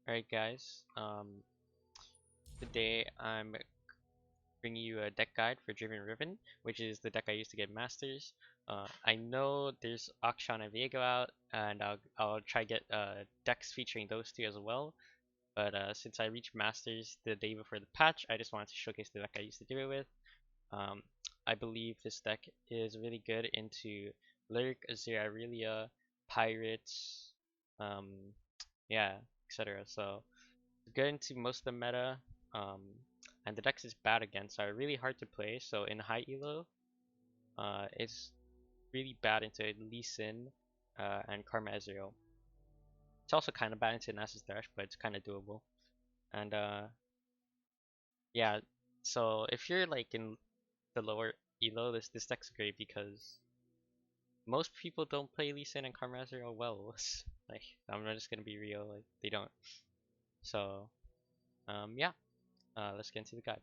Alright guys, today I'm bringing you a deck guide for Draven Riven, which is the deck I use to get Masters. I know there's Akshan and Viego out, and I'll try get decks featuring those two as well. But since I reached Masters the day before the patch, I just wanted to showcase the deck I used to do it with. Um, I believe this deck is really good into Lyric, Azir Aurelia, Pirates, um, yeah, etc. So good into most of the meta, um, and the decks is bad against are really hard to play. So in high elo, it's really bad into Lee Sin and Karma Ezreal. It's also kind of bad into Nasus Thresh, but it's kind of doable. And yeah, so if you're like in the lower elo, this deck's great because most people don't play Lee Sin and Karma Ezreal well. Like I'm just gonna be real, like they don't. So yeah, let's get into the guide.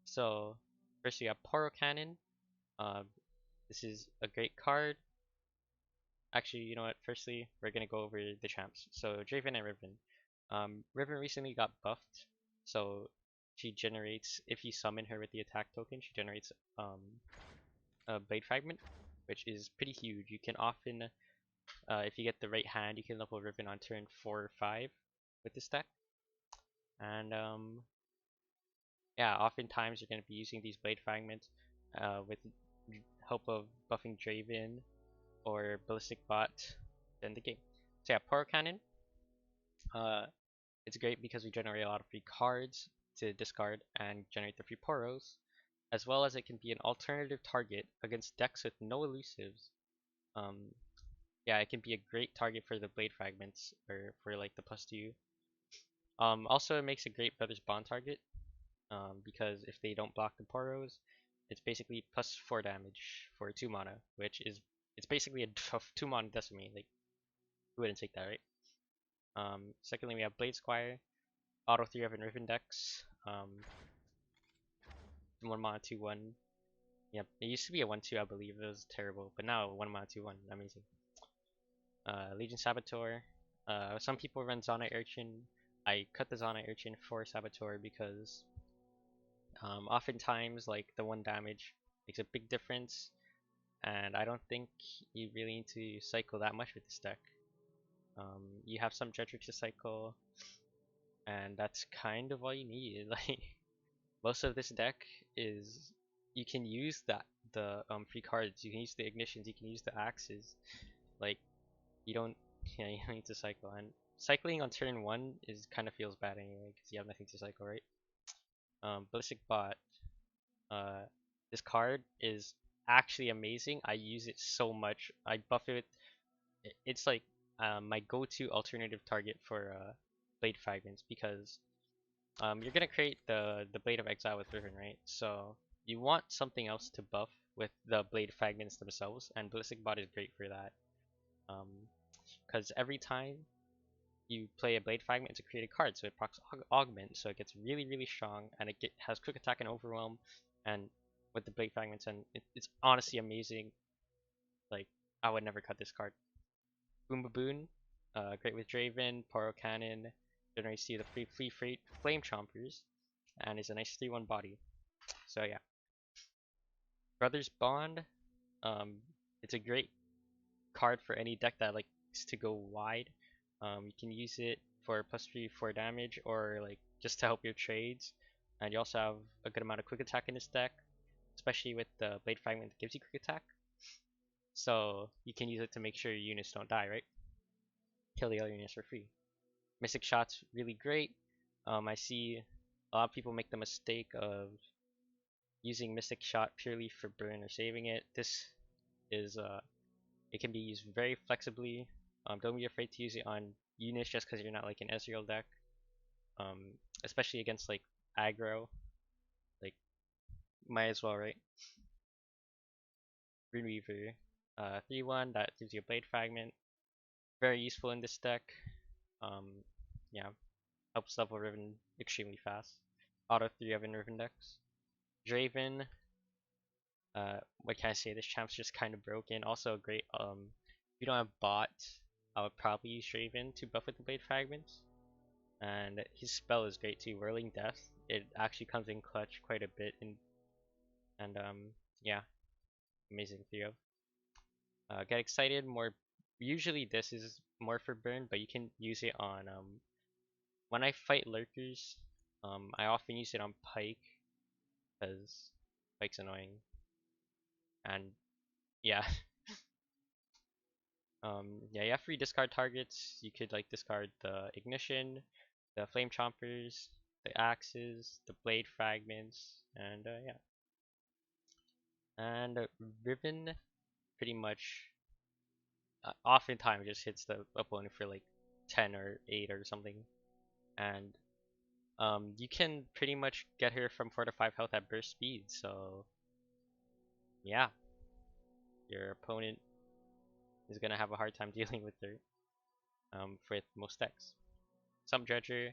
So first you have Poro Cannon. Uh, this is a great card. Actually, you know what? Firstly, we're gonna go over the champs. So Draven and Riven. Riven recently got buffed, so she generates. If you summon her with the attack token, she generates a Blade Fragment, which is pretty huge. You can often, if you get the right hand, you can level Riven on turn 4 or 5 with this deck. And yeah, oftentimes you're gonna be using these Blade Fragments with help of buffing Draven or Ballistic Bot to end the game. So yeah, Poro Cannon. Uh, it's great because we generate a lot of free cards to discard and generate the free Poros, as well as it can be an alternative target against decks with no elusives. Um, yeah, it can be a great target for the Blade Fragments or for like the +2. Also, it makes a great Brothers Bond target because if they don't block the Poros, it's basically +4 damage for 2 mana, which is it's basically a 2 mana Decimate. Like, who wouldn't take that, right? Secondly, we have Blade Squire, auto 3 of Riven decks. 1 mana 2/1. Yep, it used to be a 1/2, I believe. It was terrible, but now 1 mana 2/1, amazing. Legion Saboteur. Some people run Zona Urchin. I cut the Zona Urchin for Saboteur because oftentimes like the 1 damage makes a big difference, and I don't think you really need to cycle that much with this deck. You have some Dredrick to cycle, and that's kind of all you need. Like most of this deck is you can use the free cards, you can use the ignitions, you can use the axes. Like you don't yeah, you don't need to cycle, and cycling on turn 1 is kind of feels bad anyway because you have nothing to cycle, right? Ballistic Bot. Uh, this card is actually amazing. I use it so much. I buff it. It's like my go-to alternative target for Blade Fragments because you're gonna create the Blade of Exile with Riven, right? So you want something else to buff with the Blade Fragments themselves, and Ballistic Bot is great for that. Because every time you play a Blade Fragment, it's a created card, so it procs Augment, so it gets really, really strong, and has Quick Attack and Overwhelm, and with the Blade Fragments, and it's honestly amazing. Like, I would never cut this card. Boom Baboon, great with Draven, Poro Cannon, generates you the free Flame Chompers, and is a nice 3/1 body. So yeah. Brothers Bond, um, it's a great card for any deck that likes to go wide. You can use it for +3 4 damage or like just to help your trades. And you also have a good amount of quick attack in this deck, especially with the Blade Fragment that gives you quick attack. So you can use it to make sure your units don't die, right? Kill the other units for free. Mystic Shot's really great. I see a lot of people make the mistake of using Mystic Shot purely for burn or saving it. This is it can be used very flexibly. Don't be afraid to use it on units just because you're not like an Ezreal deck. Especially against like aggro. Like might as well, right? Runeterrra, 3/1 that gives you a Blade Fragment. Very useful in this deck. Um, yeah, helps level Riven extremely fast. Auto 3 of Riven decks. Draven, what can I say? This champ's just kind of broken. Also a great, if you don't have bot, I would probably use Draven to buff with the Blade Fragments. And his spell is great too, Whirling Death. It actually comes in clutch quite a bit, and yeah, amazing Theo. Get excited more. Usually this is more for burn, but you can use it on when I fight lurkers. I often use it on Pike because Pike's annoying, and yeah. Yeah, you have free discard targets. You could like discard the ignition, the flame chompers, the axes, the blade fragments, and yeah. And Riven pretty much oftentimes just hits the opponent for like 10 or 8 or something, and you can pretty much get her from 4 to 5 health at burst speed. So yeah, your opponent is gonna have a hard time dealing with her with most decks. Some Dredger.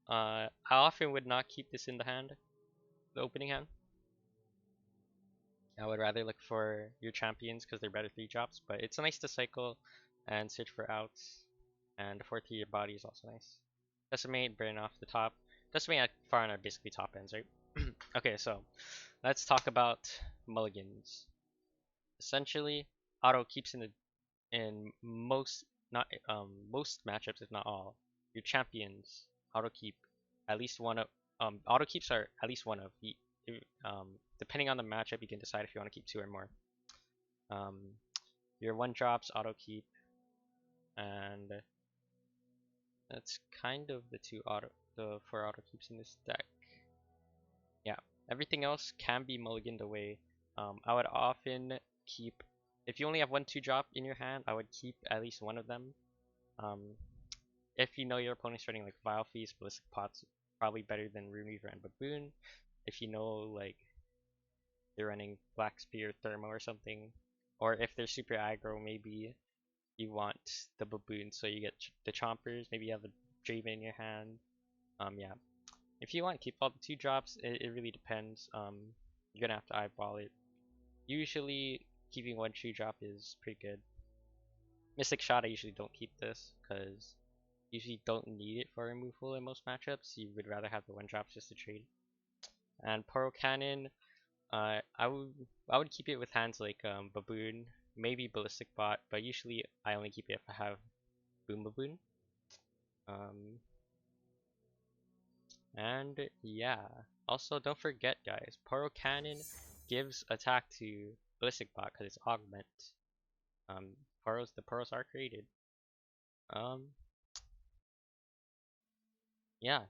I often would not keep this in the hand, the opening hand. I would rather look for your champions because they're better 3-drops, but it's nice to cycle and search for outs. And the 4-tier body is also nice. Decimate, burn off the top. Decimate and Farn are basically top ends, right? Okay, so let's talk about mulligans. Essentially, auto keeps in most not most matchups, if not all. Your champions auto keep at least one of auto keeps are at least one of the depending on the matchup you can decide if you want to keep 2 or more. Um, your 1-drops auto keep, and that's kind of the 4 auto keeps in this deck. Yeah, everything else can be mulliganed away. I would often keep, if you only have 1-2-drop in your hand, I would keep at least one of them. If you know your opponent's running like Vile Feast, Ballistic Pot's probably better than Runeterrra and Baboon. If you know like they're running Black Spear, Thermo or something, or if they're super aggro, maybe you want the Baboon so you get the Chompers. Maybe you have a Draven in your hand. Yeah. If you want, keep all the 2-drops. It really depends. You're gonna have to eyeball it. Usually, keeping 1 2-drop is pretty good. Mystic Shot, I usually don't keep this because usually don't need it for removal in most matchups. You would rather have the 1-drops just to trade. And Poro Cannon, I would keep it with hands like Baboon, maybe Ballistic Bot, but usually I only keep it if I have Boom Baboon. And yeah, also don't forget guys, Poro Cannon gives attack to Ballistic Bot because it's augment. The Poros are created. Yeah,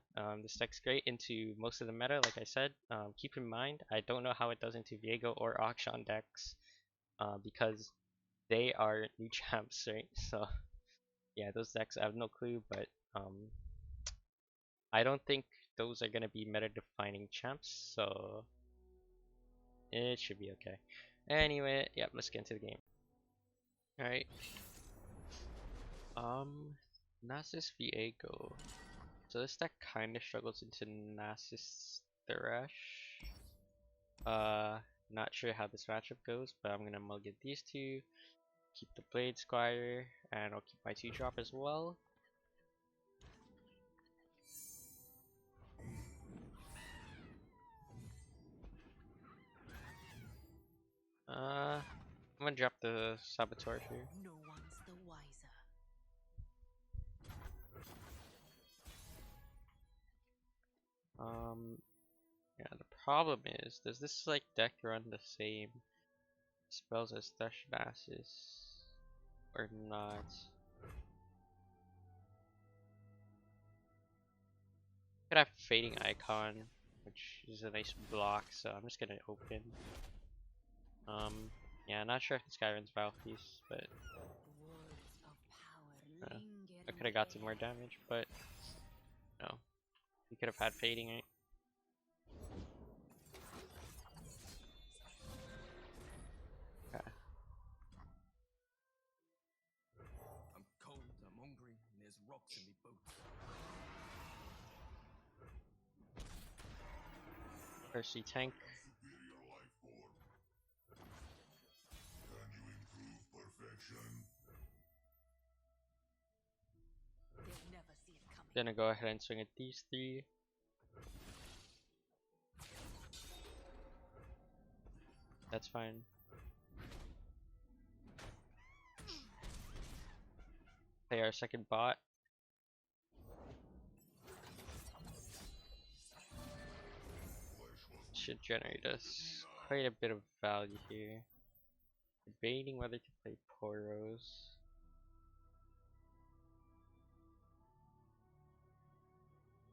this deck's great into most of the meta, like I said. Keep in mind, I don't know how it does into Viego or Auction decks, because they are new champs, right? So yeah, those decks I have no clue, but I don't think those are gonna be meta-defining champs, so it should be okay. Anyway, yeah, let's get into the game. Alright. Nasus Viego. So this deck kinda struggles into Nasus Thresh. Not sure how this matchup goes, but I'm gonna mulligan these 2, keep the Blade Squire, and I'll keep my 2-drop as well. I'm gonna drop the Saboteur here. No one's the wiser. Yeah, the problem is, does this like deck run the same spells as Thresh Nasus or not? Could have Fading Icon, which is a nice block, so I'm just gonna open. Yeah, not sure if this guy runs Vile Feast, but I could have got some more damage, but no. He could have had Fading, right? Okay. I'm cold, I'm hungry, and there's rocks in me boots. Percy tank. Superior life form. Can you improve perfection? They'll never see it coming. Gonna go ahead and swing at these three. That's fine. Play our second bot. Should generate us quite a bit of value here. Debating whether to play Poros.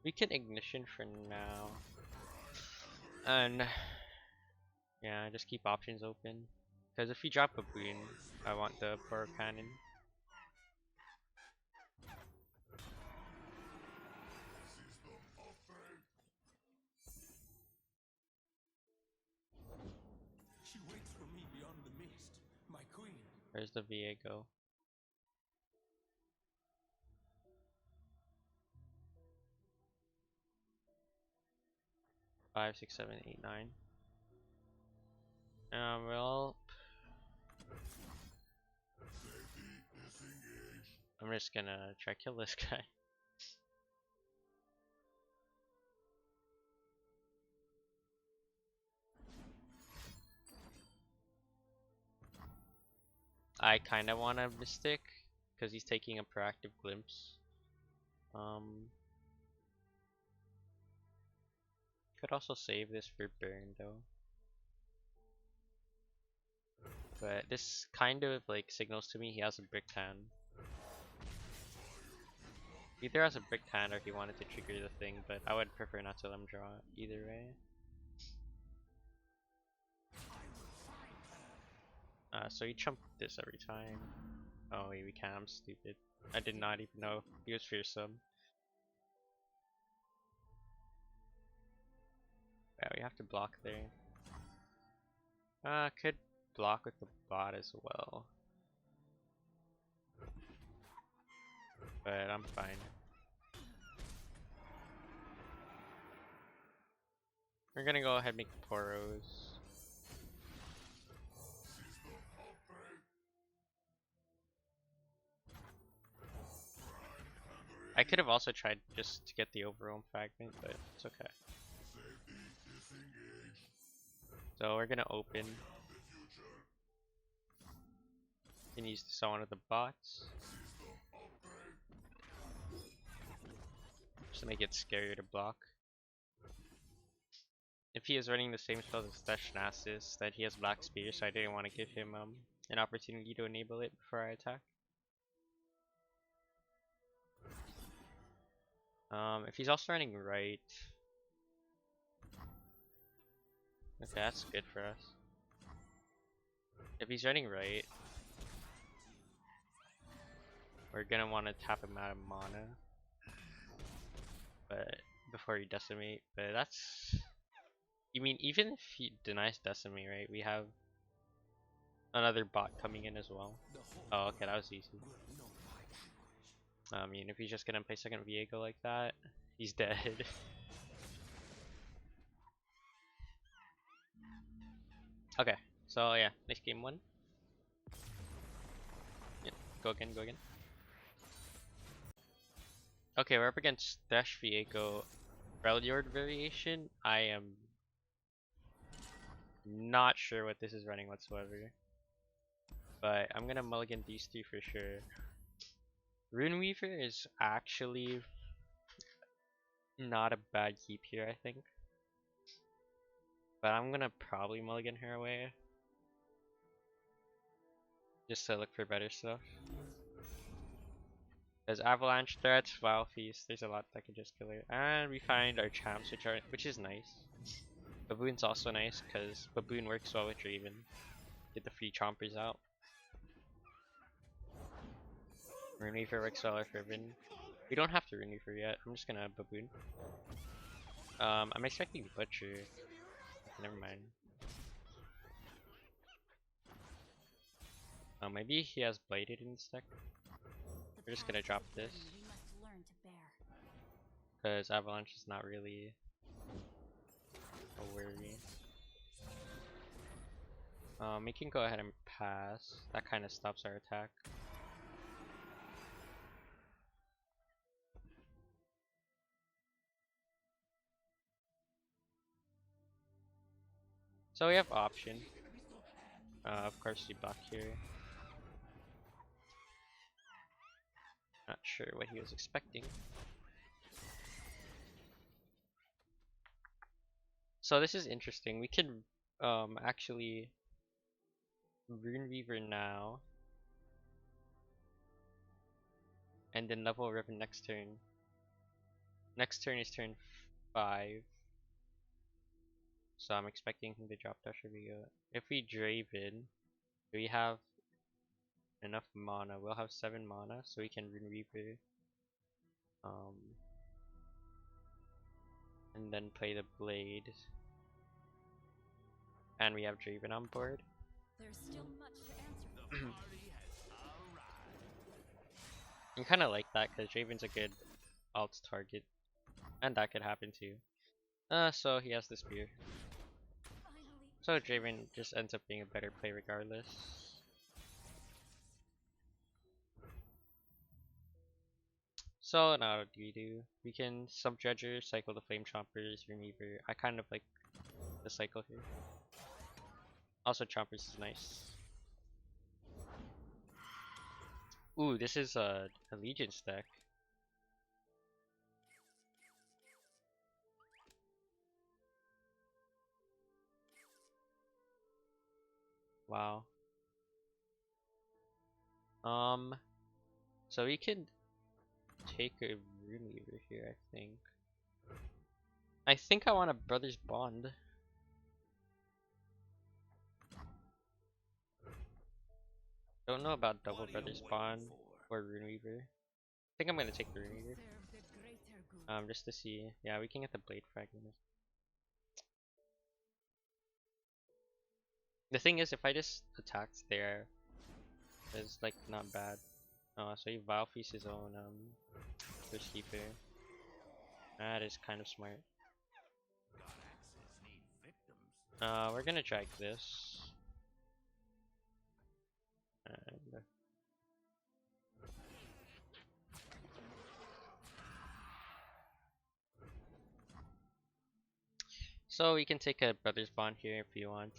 We can Ignition for now. And yeah, just keep options open. Because if we drop a boon, I want the Poro Cannon. She waits for me beyond the mist, my queen. Where's the VA go? Five, six, seven, eight, nine. Well, I'm just gonna try kill this guy. I kinda want a Mystic, because he's taking a proactive glimpse. Could also save this for burn though. But this kind of like signals to me he has a bricked hand. Either has a bricked hand or he wanted to trigger the thing, but I would prefer not to let him draw it either way. So he chumped this every time. Oh wait, we can't, I'm stupid. I did not even know he was fearsome. Yeah, we have to block there. Could block with the bot as well. But I'm fine. We're gonna go ahead and make Poros. I could have also tried just to get the overwhelm fragment, but it's okay. So we're gonna open. Can use this on one of the bots. Just to make it scarier to block. If he is running the same spells as Deshnasis, then he has Black Spear, so I didn't want to give him an opportunity to enable it before I attack. If he's also running right, okay, that's good for us. If he's running right, we're gonna want to tap him out of mana, but before he decimate. But that's, you mean even if he denies decimate, right? We have another bot coming in as well. Oh, okay, that was easy. I mean, if he's just gonna play second Viego like that, he's dead. Okay, so yeah, next game one. Yep, go again, go again. Okay, we're up against Dash Viego Freljord variation. I am not sure what this is running whatsoever. But I'm gonna mulligan these two for sure. Runeweaver is actually not a bad keep here, I think. But I'm gonna probably mulligan her away. Just to look for better stuff. There's Avalanche Threats, Vile Feast, there's a lot that can just kill her. And we find our champs, which is nice. Baboon's also nice, because Baboon works well with Draven. Get the free chompers out. Runeweaver works well with Riven. We don't have to Runeweaver yet, I'm just gonna Baboon. I'm expecting Butcher. Okay, never mind. Oh, maybe he has Bladed in this deck. We're just gonna drop this. Because Avalanche is not really a worry. We can go ahead and pass. That kind of stops our attack. So we have option. Of course we block here. Not sure what he was expecting. So this is interesting. We could actually Rune Reaver now and then level Riven next turn. Next turn is turn 5. So I'm expecting him to drop Dasher Vigo. If we Draven, we have enough mana. We'll have 7 mana, so we can Rune Reaver. And then play the Blade. And we have Draven on board. There's still much to answer. I kind of like that because Draven's a good alt target, and that could happen too. So he has the spear. Finally. So Draven just ends up being a better play regardless. So now what do we do? We can Sub-Dredger, cycle the Flame Chompers, Remover. I kind of like the cycle here. Also Chompers is nice. Ooh, this is a Allegiance deck. Wow. So we can take a Remover here, I think. I think I want a Brothers Bond. Don't know about double Brothers Bond or Runeweaver. I think I'm gonna take the Runeweaver. Serve the greater good. Just to see. Yeah, we can get the Blade Fragment. The thing is, if I just attacked there, it's like not bad. Oh, so he Vile Feast his own First Keeper. That is kind of smart. We're gonna drag this. And so we can take a Brothers Bond here if you want.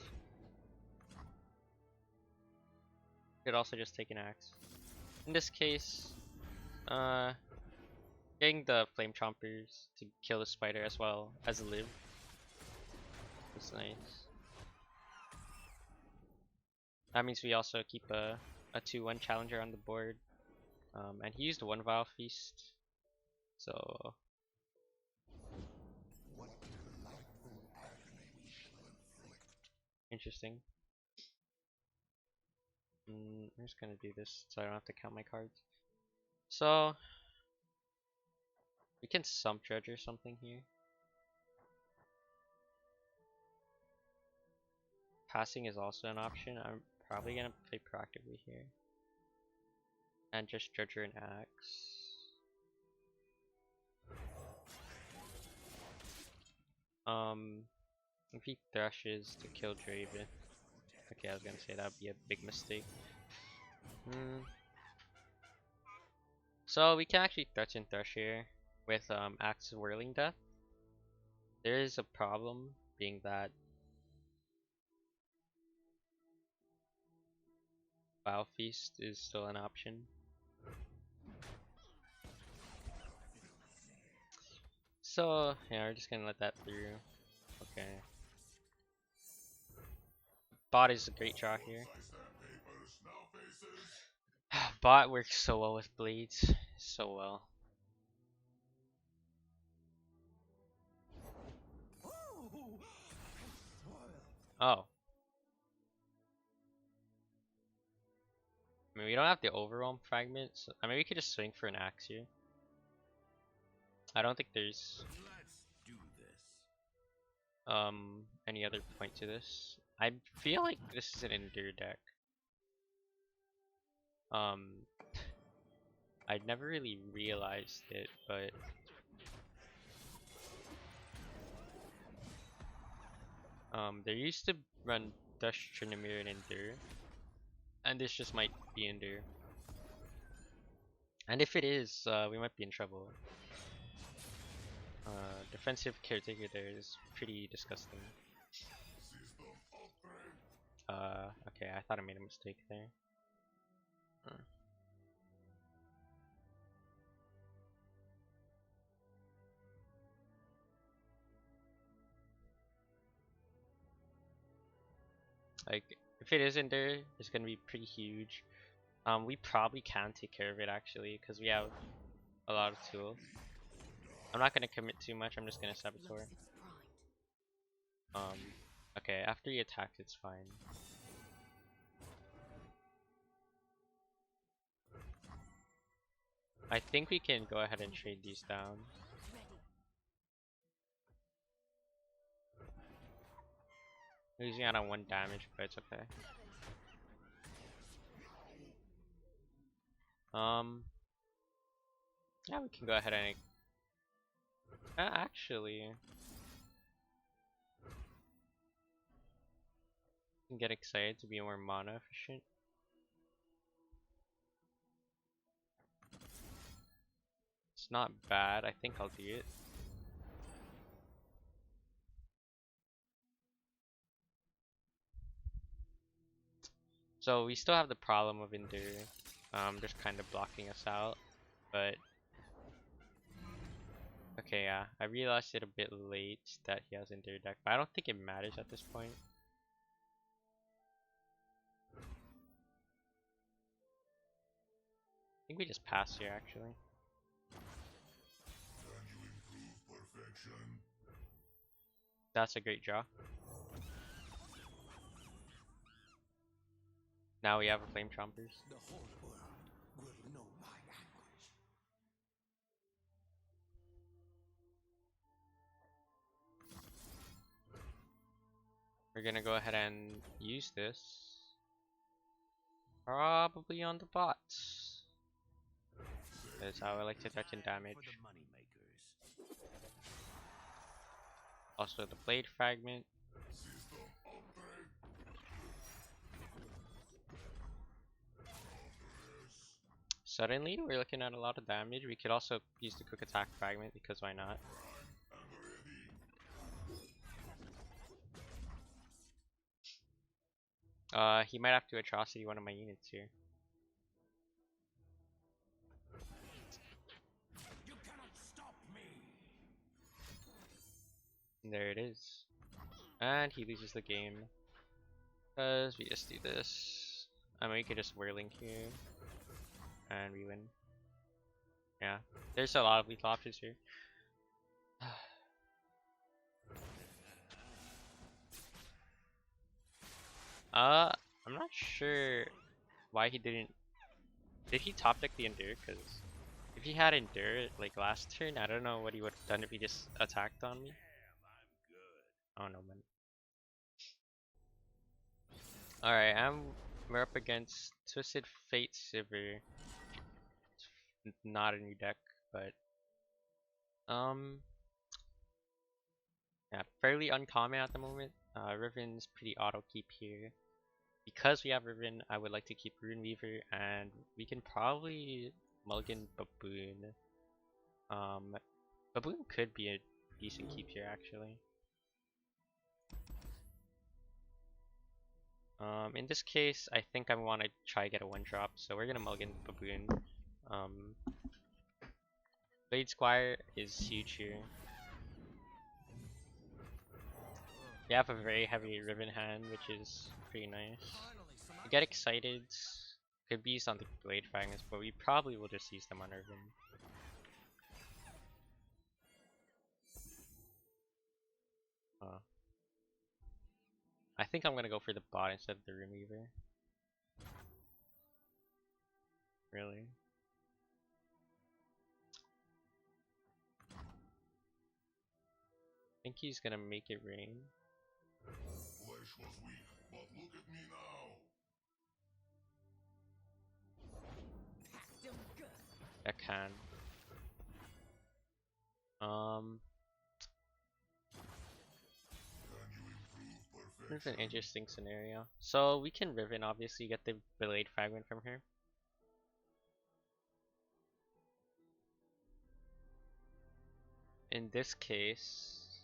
Could also just take an axe. In this case, getting the Flame Chompers to kill the spider as well as live is nice. That means we also keep a 2-1 challenger on the board. And he used 1 Vile Feast. So interesting. I'm just gonna do this so I don't have to count my cards. So we can Sump Dredge or something here. Passing is also an option. I'm probably gonna play proactively here. And just Dredger an axe. If he Thrashes to kill Draven. Okay, I was gonna say that would be a big mistake. So we can actually threaten Thresh here with Axe Whirling Death. There is a problem being that Vile Feast is still an option. So yeah, we're just gonna let that through. Okay. Bot is a great draw here. Bot works so well with blades. So well. Oh. I mean, we don't have the Overwhelm Fragment, so I mean, we could just swing for an axe here. I don't think there's any other point to this. I feel like this is an Endure deck. I'd never really realized it, but there used to run Dash Trinamir and Endure, and this just might be Endure. And if it is, we might be in trouble. Defensive Caretaker there is pretty disgusting. Okay, I thought I made a mistake there. Like, if it is in there, it's gonna be pretty huge. We probably can take care of it actually, because we have a lot of tools. I'm not gonna commit too much. I'm just gonna Saboteur. Okay, after he attacks, it's fine. I think we can go ahead and trade these down. Losing out on 1 damage, but it's okay. Yeah, we can go ahead and actually can get excited to be more mana efficient. It's not bad. I think I'll do it. So we still have the problem of Endure, just kind of blocking us out, but okay, yeah, I realized it a bit late that he has Endure deck, but I don't think it matters at this point. I think we just pass here actually. Can you improve perfection? That's a great draw. Now we have a Flame Chompers. The whole world will know my anguish. We're gonna go ahead and use this. Probably on the bots. That's how I like to threaten damage. For the money makers. Also the Blade Fragment. System upgrade. Suddenly we're looking at a lot of damage. We could also use the Quick Attack Fragment because why not? He might have to Atrocity one of my units here. You cannot stop me. And there it is. And he loses the game. Because we just do this. I mean, we could just Whirling here. And we win. Yeah. There's a lot of lethal options here. I'm not sure why he didn't. Did he top deck the Endure? Because if he had Endure like last turn, I don't know what he would have done if he just attacked on me. Oh no, man. Alright, we're up against Twisted Fate Sivir. It's not a new deck, but yeah, fairly uncommon at the moment. Riven's pretty auto keep here. Because we have Riven, I would like to keep Runeweaver, and we can probably mulligan Baboon. Baboon could be a decent keep here actually. In this case, I think I want to try get a 1-drop, so we're gonna mulligan Baboon. Blade Squire is huge here. We have a very heavy Riven hand, which is pretty nice. We get excited. Could be used on the Blade Fragments, but we probably will just use them on Riven. I think I'm gonna go for the bot instead of the Runeweaver. Really? I think he's gonna make it rain. Flesh was weak, but look at me now. Still good. I can. Can you improve This is perfection? an interesting scenario. So we can Riven, obviously, get the Blade Fragment from here. In this case,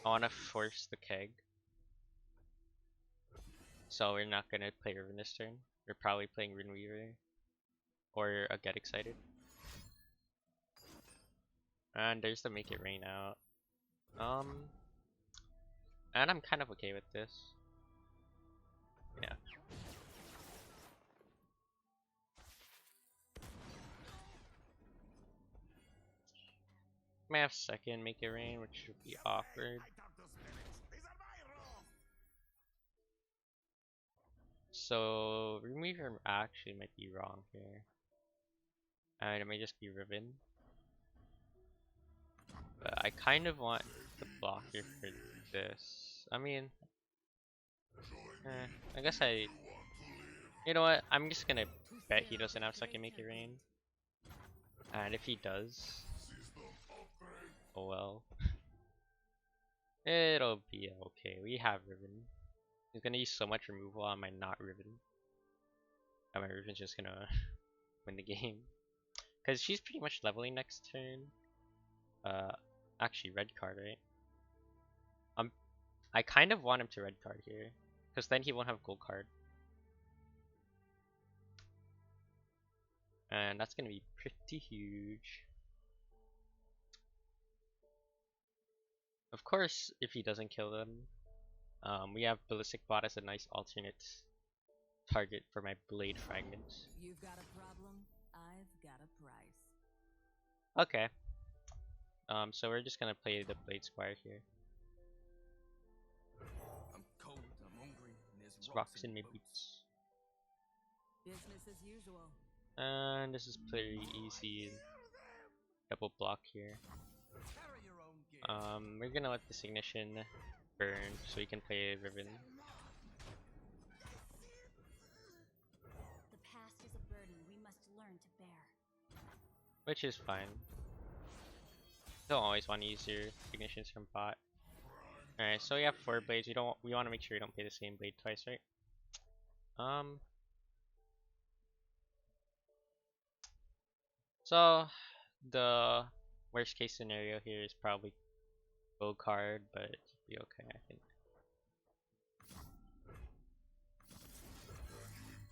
I want to force the keg. So we're not gonna play Riven this turn. We're probably playing Runeterrra or a Get Excited. And there's the Make It Rain out. And I'm kind of okay with this. Yeah. May have second Make It Rain, which should be awkward. So Runeterrra actually might be wrong here. And it may just be Riven. But I kind of want the blocker for this. I mean, I guess you know what? I'm just gonna bet he doesn't have second Make It Rain. And if he does, oh well. It'll be okay. We have Riven. He's gonna use so much removal on my not Riven. And my Riven's just gonna win the game. Cause she's pretty much leveling next turn. Actually red card, right? I kind of want him to red card here. Cause then he won't have gold card. And that's gonna be pretty huge. Of course, if he doesn't kill them, we have Ballistic Bot as a nice alternate target for my Blade Fragments. You've got a problem, I've got a price. Okay. So we're just gonna play the Blade Squire here. I'm cold, I'm hungry, and there's Rocks in my boots. Business as usual. And this is pretty easy. Double block here. Carry your own gear. We're gonna let this Ignition burn so we can play Riven. The past is a burden we must learn to bear. Which is fine. Don't always want to use your Ignitions from bot. Alright, so we have 4 blades. We want to make sure we don't play the same blade twice, right? So the worst case scenario here is probably gold card, but it'll be okay, I think.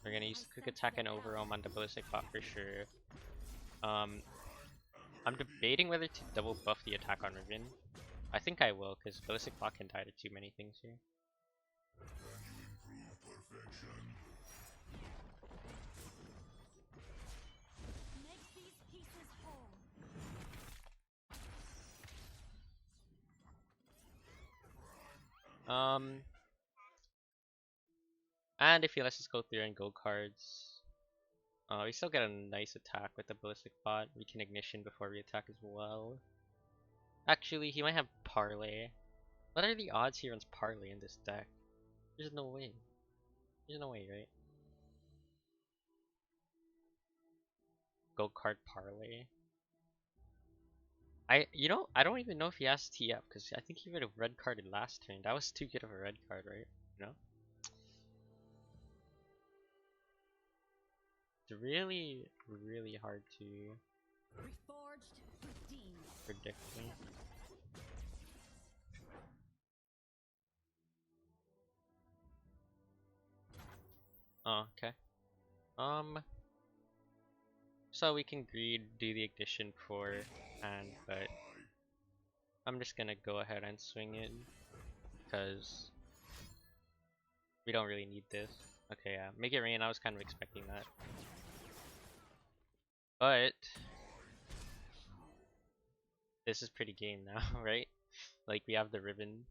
We're gonna use the quick attack and overwhelm on the ballistic bot for sure. I'm debating whether to double buff the attack on Riven. I think I will, because ballistic bot can die to too many things here. Make these pieces whole. And if he lets us go through and go cards, we still get a nice attack with the ballistic bot. We can ignition before we attack as well. Actually, he might have parlay. What are the odds he runs parlay in this deck? There's no way. There's no way, right? Gold card parlay. I don't even know if he has TF because I think he would have red carded last turn. That was too good of a red card, right? You know? It's really, really hard to Reforged, redeemed. predict me. Oh, okay. So we can greed, do the ignition for hand, but I'm just gonna go ahead and swing it because we don't really need this. Okay, yeah, make it rain. I was kind of expecting that, but this is pretty game now, right? Like we have the Riven,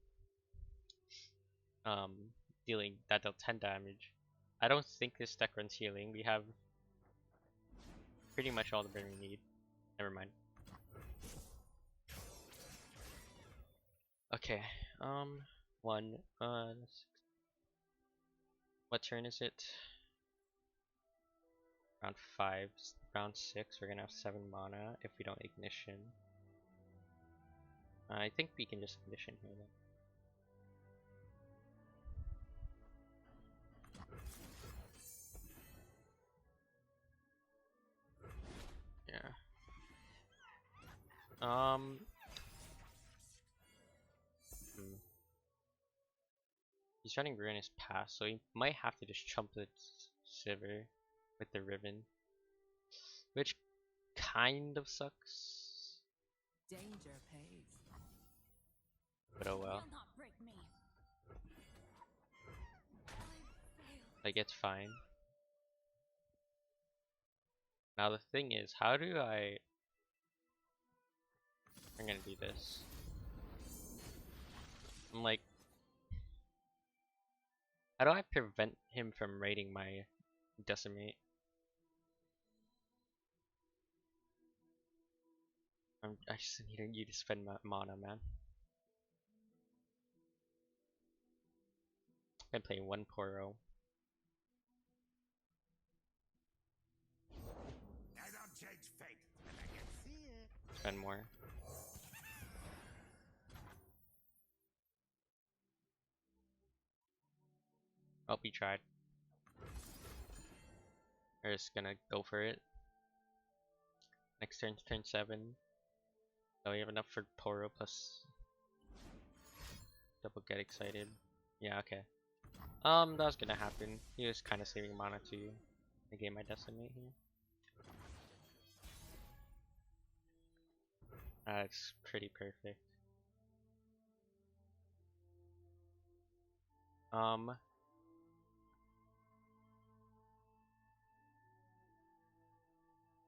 dealing that dealt 10 damage. I don't think this deck runs healing. We have pretty much all the burn we need. Never mind. Okay, what turn is it? Round 5, round 6, we're gonna have 7 mana if we don't ignition. I think we can just ignition here then. He's running Ruinous Pass, so he might have to just chump the Sivir with the Riven, which kind of sucks. Danger pays. But oh well. You'll not break me. Like, it's fine. Now the thing is, how do I'm gonna do this. I'm like, how do I prevent him from raiding my Decimate? I just need you to spend my mana, man. I play one Poro. I don't change fate, and I can see it. Spend more. Oh, we tried. We're just gonna go for it. Next turn, turn 7. So we have enough for Poro plus double get excited. Yeah, okay. That was gonna happen. He was kind of saving mana to negate my Decimate here. That's pretty perfect.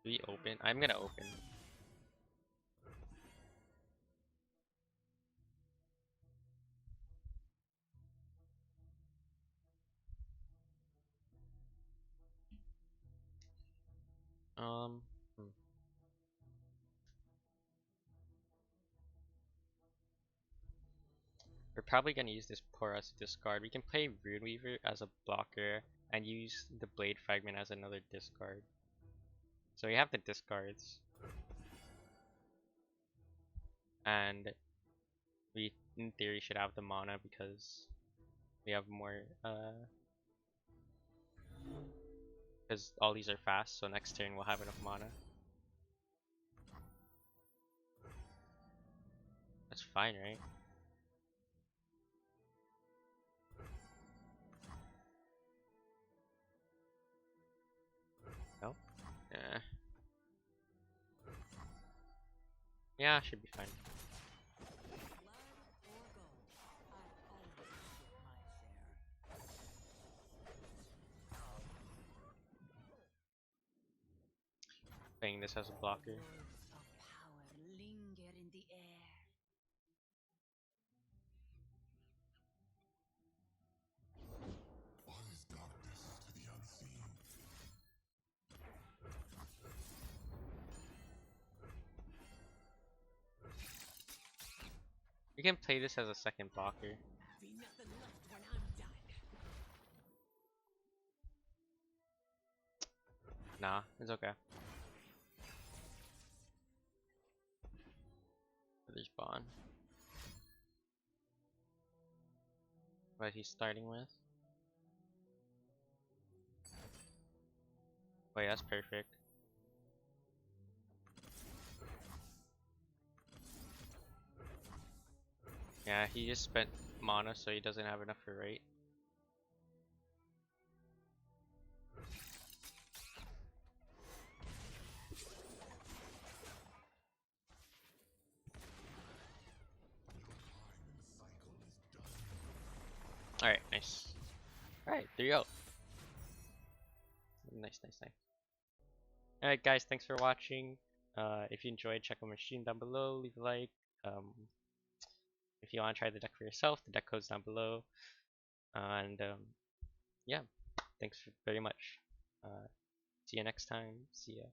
Do we open? I'm gonna open. Hmm. We're probably gonna use this Poro as a discard. We can play Runeweaver as a blocker and use the Blade Fragment as another discard. So we have the discards. And we, in theory, should have the mana because we have more, because all these are fast, so next turn we'll have enough mana. That's fine, right? No? Yeah. Yeah, should be fine. Blood or gold, I've always get my share. Playing this as a blocker. Words of power linger in the air. What is darkness to the unseen? You can play this as a second blocker. Be nothing left when I'm done. Nah, it's okay. Respawn. What he's starting with? Wait, that's perfect. Yeah, he just spent mana, so he doesn't have enough for rate. Alright, nice. Alright, 3-0. Nice, nice, nice. Alright guys, thanks for watching. If you enjoyed, check out my stream down below, leave a like. If you want to try the deck for yourself, the deck code's down below. And yeah, thanks very much. See you next time. See ya.